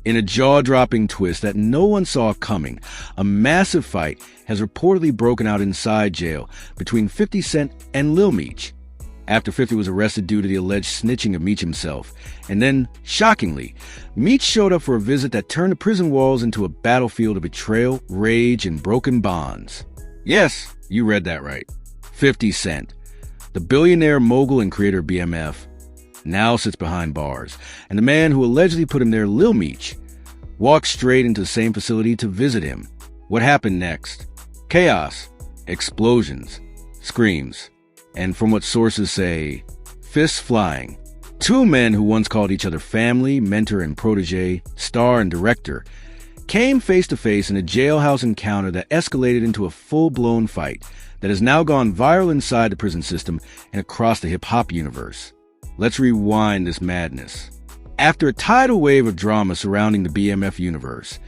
In a jaw-dropping twist that no one saw coming, a massive fight has reportedly broken out inside jail between 50 Cent and Lil Meech, after 50 was arrested due to the alleged snitching of Meech himself. And then, shockingly, Meech showed up for a visit that turned the prison walls into a battlefield of betrayal, rage, and broken bonds. Yes, you read that right. 50 Cent, the billionaire mogul and creator of BMF, now sits behind bars, and the man who allegedly put him there, Lil Meech, walked straight into the same facility to visit him. What happened next? Chaos, explosions, screams, and from what sources say, fists flying. Two men who once called each other family, mentor and protege, star and director, came face to face in a jailhouse encounter that escalated into a full-blown fight that has now gone viral inside the prison system and across the hip-hop universe. Let's rewind this madness. After a tidal wave of drama surrounding the BMF universe,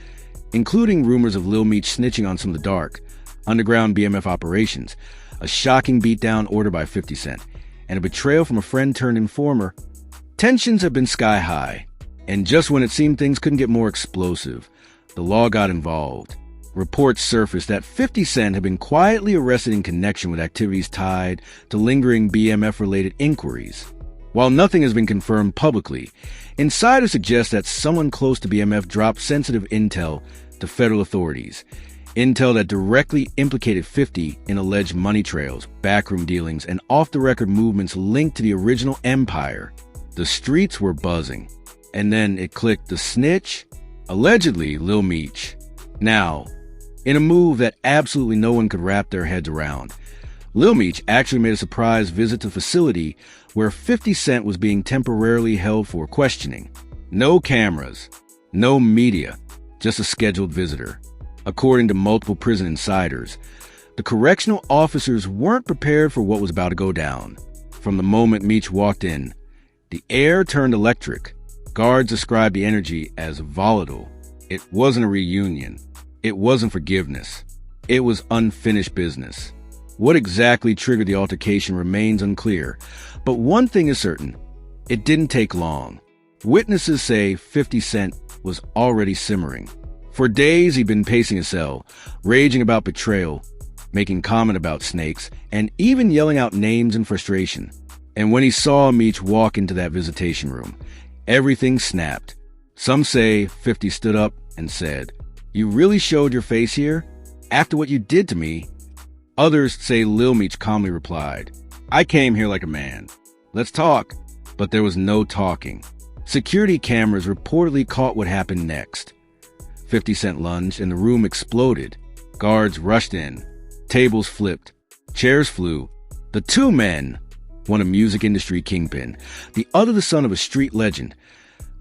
including rumors of Lil Meech snitching on some of the dark, underground BMF operations, a shocking beatdown ordered by 50 Cent, and a betrayal from a friend turned informer, tensions have been sky high. And just when it seemed things couldn't get more explosive, the law got involved. Reports surfaced that 50 Cent had been quietly arrested in connection with activities tied to lingering BMF-related inquiries. While nothing has been confirmed publicly, insiders suggest that someone close to BMF dropped sensitive intel to federal authorities, intel that directly implicated 50 in alleged money trails, backroom dealings, and off-the-record movements linked to the original empire. The streets were buzzing. And then it clicked: the snitch? Allegedly, Lil Meech. Now, in a move that absolutely no one could wrap their heads around, Lil Meech actually made a surprise visit to the facility where 50 Cent was being temporarily held for questioning. No cameras, no media, just a scheduled visitor. According to multiple prison insiders, the correctional officers weren't prepared for what was about to go down. From the moment Meech walked in, the air turned electric. Guards described the energy as volatile. It wasn't a reunion. It wasn't forgiveness. It was unfinished business. What exactly triggered the altercation remains unclear, but one thing is certain: it didn't take long. Witnesses say 50 Cent was already simmering. For days he'd been pacing his cell, raging about betrayal, making comment about snakes, and even yelling out names in frustration. And when he saw Meech walk into that visitation room, everything snapped. Some say 50 stood up and said, "You really showed your face here? After what you did to me?" Others say Lil Meech calmly replied, "I came here like a man. Let's talk." But there was no talking. Security cameras reportedly caught what happened next. 50 Cent lunged and the room exploded. Guards rushed in. Tables flipped. Chairs flew. The two men, one a music industry kingpin, the other the son of a street legend,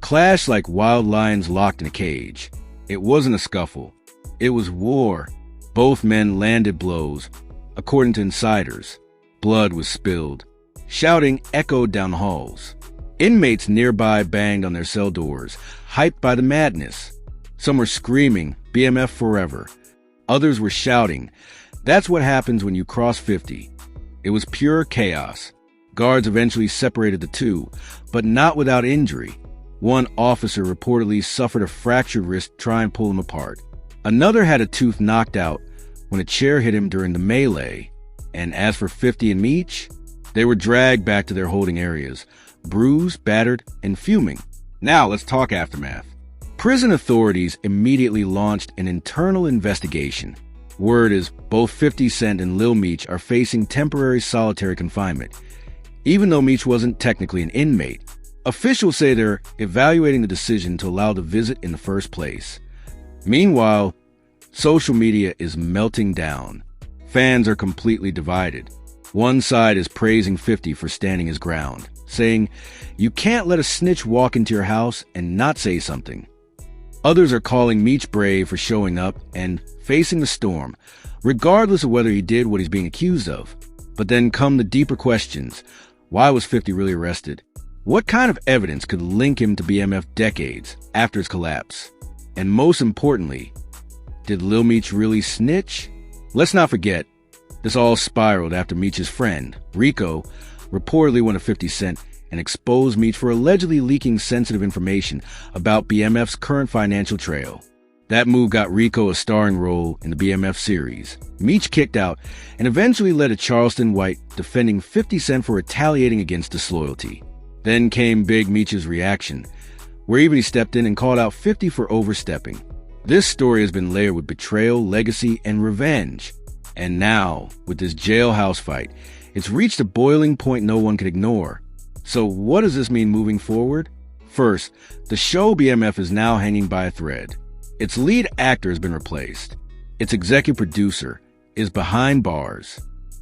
clashed like wild lions locked in a cage. It wasn't a scuffle. It was war. Both men landed blows. According to insiders, blood was spilled. Shouting echoed down the halls. Inmates nearby banged on their cell doors, hyped by the madness. Some were screaming, "BMF forever." Others were shouting, "That's what happens when you cross 50." It was pure chaos. Guards eventually separated the two, but not without injury. One officer reportedly suffered a fractured wrist trying to pull him apart. Another had a tooth knocked out when a chair hit him during the melee. And as for 50 and Meech, they were dragged back to their holding areas, bruised, battered, and fuming. Now let's talk aftermath. Prison authorities immediately launched an internal investigation. Word is both 50 Cent and Lil Meech are facing temporary solitary confinement, even though Meech wasn't technically an inmate. Officials say they're evaluating the decision to allow the visit in the first place. Meanwhile, social media is melting down. Fans are completely divided. One side is praising 50 for standing his ground, saying, "You can't let a snitch walk into your house and not say something." Others are calling Meech brave for showing up and facing the storm, regardless of whether he did what he's being accused of. But then come the deeper questions. Why was 50 really arrested? What kind of evidence could link him to BMF decades after its collapse? And most importantly, did Lil Meech really snitch? Let's not forget, this all spiraled after Meech's friend, Rico, reportedly one of 50 Cent, and expose Meech for allegedly leaking sensitive information about BMF's current financial trail. That move got Rico a starring role in the BMF series. Meech kicked out and eventually led to Charleston White defending 50 Cent for retaliating against disloyalty. Then came Big Meech's reaction, where even he stepped in and called out 50 for overstepping. This story has been layered with betrayal, legacy, and revenge. And now, with this jailhouse fight, it's reached a boiling point no one can ignore. So what does this mean moving forward? First, the show BMF is now hanging by a thread. Its lead actor has been replaced. Its executive producer is behind bars.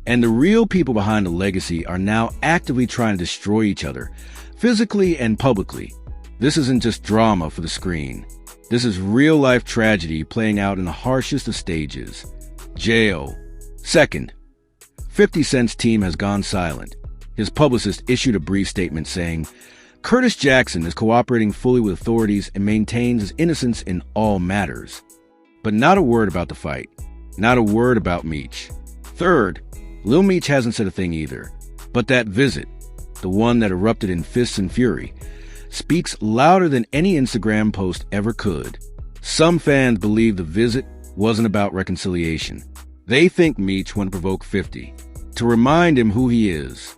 And the real people behind the legacy are now actively trying to destroy each other, physically and publicly. This isn't just drama for the screen. This is real-life tragedy playing out in the harshest of stages. Jail. Second, 50 Cent's team has gone silent. His publicist issued a brief statement saying, Curtis Jackson is cooperating fully with authorities and maintains his innocence in all matters. But not a word about the fight. Not a word about Meech. Third, Lil Meech hasn't said a thing either. But that visit, the one that erupted in fists and fury, speaks louder than any Instagram post ever could. Some fans believe the visit wasn't about reconciliation. They think Meech went to provoke 50, to remind him who he is.